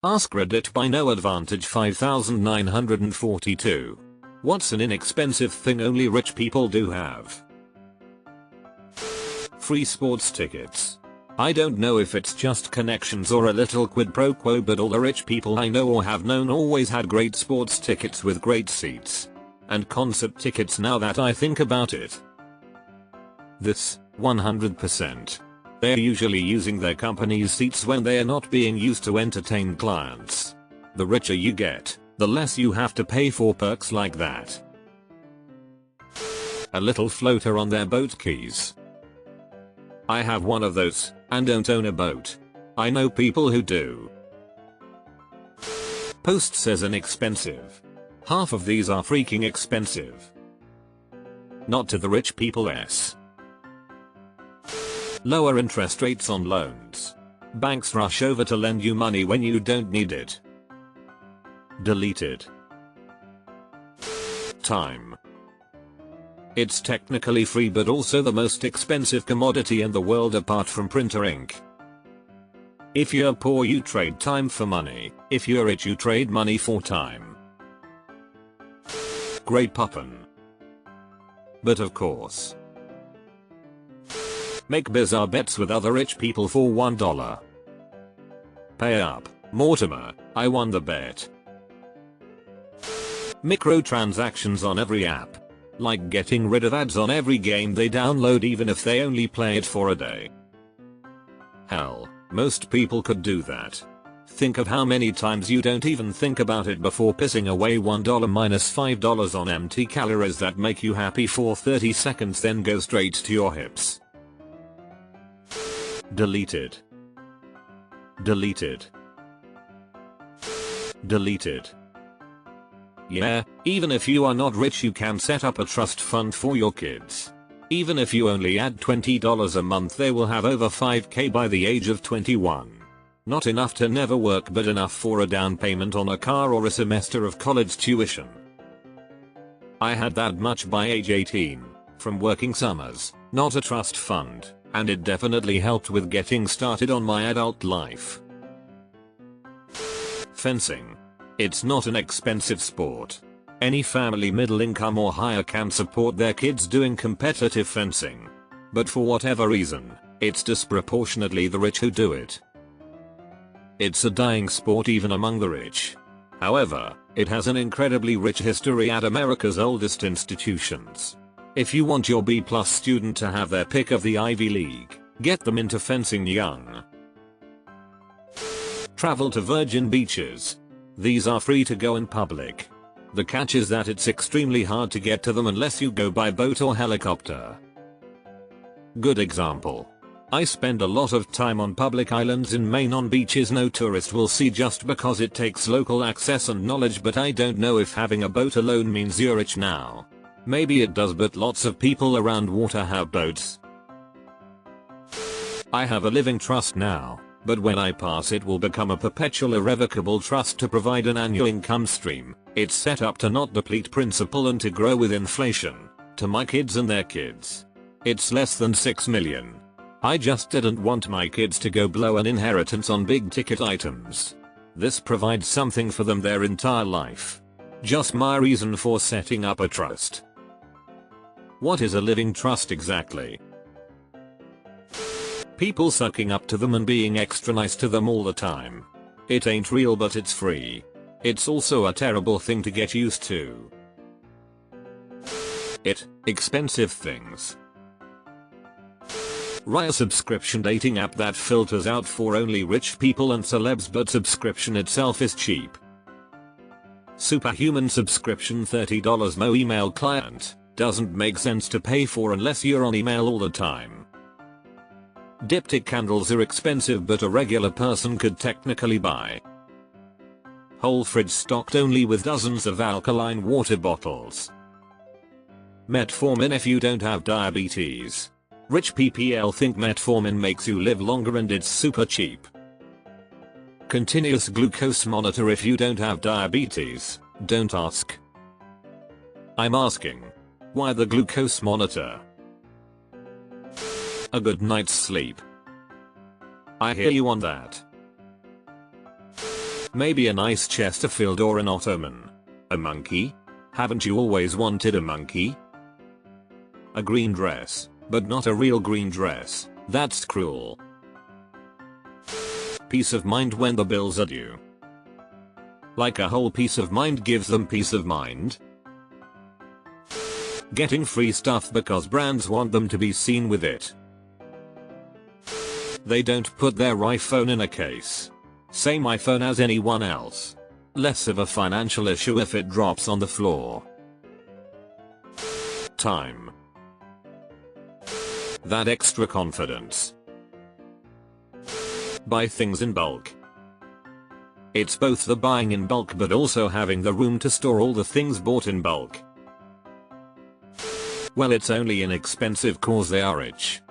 AskReddit by no advantage 5942. What's an inexpensive thing only rich people do have? Free sports tickets. I don't know if it's just connections or a little quid pro quo, but all the rich people I know or have known always had great sports tickets with great seats. And concert tickets now that I think about it. This, 100%. They're usually using their company's seats when they are not being used to entertain clients. The richer you get, the less you have to pay for perks like that. A little floater on their boat keys. I have one of those, and don't own a boat. I know people who do. Post says inexpensive. Half of these are freaking expensive. Not to the rich people. Lower interest rates on loans. Banks rush over to lend you money when you don't need it. Deleted. Time. It's technically free but also the most expensive commodity in the world apart from printer ink. If you're poor you trade time for money, if you're rich you trade money for time. Great puppin. But of course. Make bizarre bets with other rich people for $1. Pay up, Mortimer, I won the bet. Microtransactions on every app. Like getting rid of ads on every game they download even if they only play it for a day. Hell, most people could do that. Think of how many times you don't even think about it before pissing away $1 minus $5 on empty calories that make you happy for 30 seconds then go straight to your hips. Deleted. Deleted. Deleted. Yeah, even if you are not rich you can set up a trust fund for your kids. Even if you only add $20 a month they will have over $5K by the age of 21. Not enough to never work but enough for a down payment on a car or a semester of college tuition. I had that much by age 18, from working summers, not a trust fund. And it definitely helped with getting started on my adult life. Fencing. It's not an expensive sport. Any family middle income or higher can support their kids doing competitive fencing. But for whatever reason, it's disproportionately the rich who do it. It's a dying sport even among the rich. However, it has an incredibly rich history at America's oldest institutions. If you want your B+ student to have their pick of the Ivy League, get them into fencing young. Travel to virgin beaches. These are free to go in public. The catch is that it's extremely hard to get to them unless you go by boat or helicopter. Good example. I spend a lot of time on public islands in Maine on beaches no tourist will see just because it takes local access and knowledge, but I don't know if having a boat alone means you're rich now. Maybe it does, but lots of people around water have boats. I have a living trust now, but when I pass it will become a perpetual irrevocable trust to provide an annual income stream. It's set up to not deplete principal and to grow with inflation, to my kids and their kids. It's less than 6 million. I just didn't want my kids to go blow an inheritance on big ticket items. This provides something for them their entire life. Just my reason for setting up a trust. What is a living trust exactly? People sucking up to them and being extra nice to them all the time. It ain't real but it's free. It's also a terrible thing to get used to. Expensive things. Raya subscription dating app that filters out for only rich people and celebs, but subscription itself is cheap. Superhuman subscription $30 Mo email client. Doesn't make sense to pay for unless you're on email all the time. Diptych candles are expensive but a regular person could technically buy. Whole fridge stocked only with dozens of alkaline water bottles. Metformin if you don't have diabetes. Rich PPL think metformin makes you live longer and it's super cheap. Continuous glucose monitor if you don't have diabetes. Don't ask. I'm asking. Why the glucose monitor? A good night's sleep. I hear you on that. Maybe a nice Chesterfield or an ottoman. A monkey? Haven't you always wanted a monkey? A green dress, but not a real green dress. That's cruel. Peace of mind when the bills are due. Like a whole piece of mind gives them peace of mind. Getting free stuff because brands want them to be seen with it. They don't put their iPhone in a case. Same iPhone as anyone else. Less of a financial issue if it drops on the floor. Time. That extra confidence. Buy things in bulk. It's both the buying in bulk but also having the room to store all the things bought in bulk. Well, it's only inexpensive cause they are rich.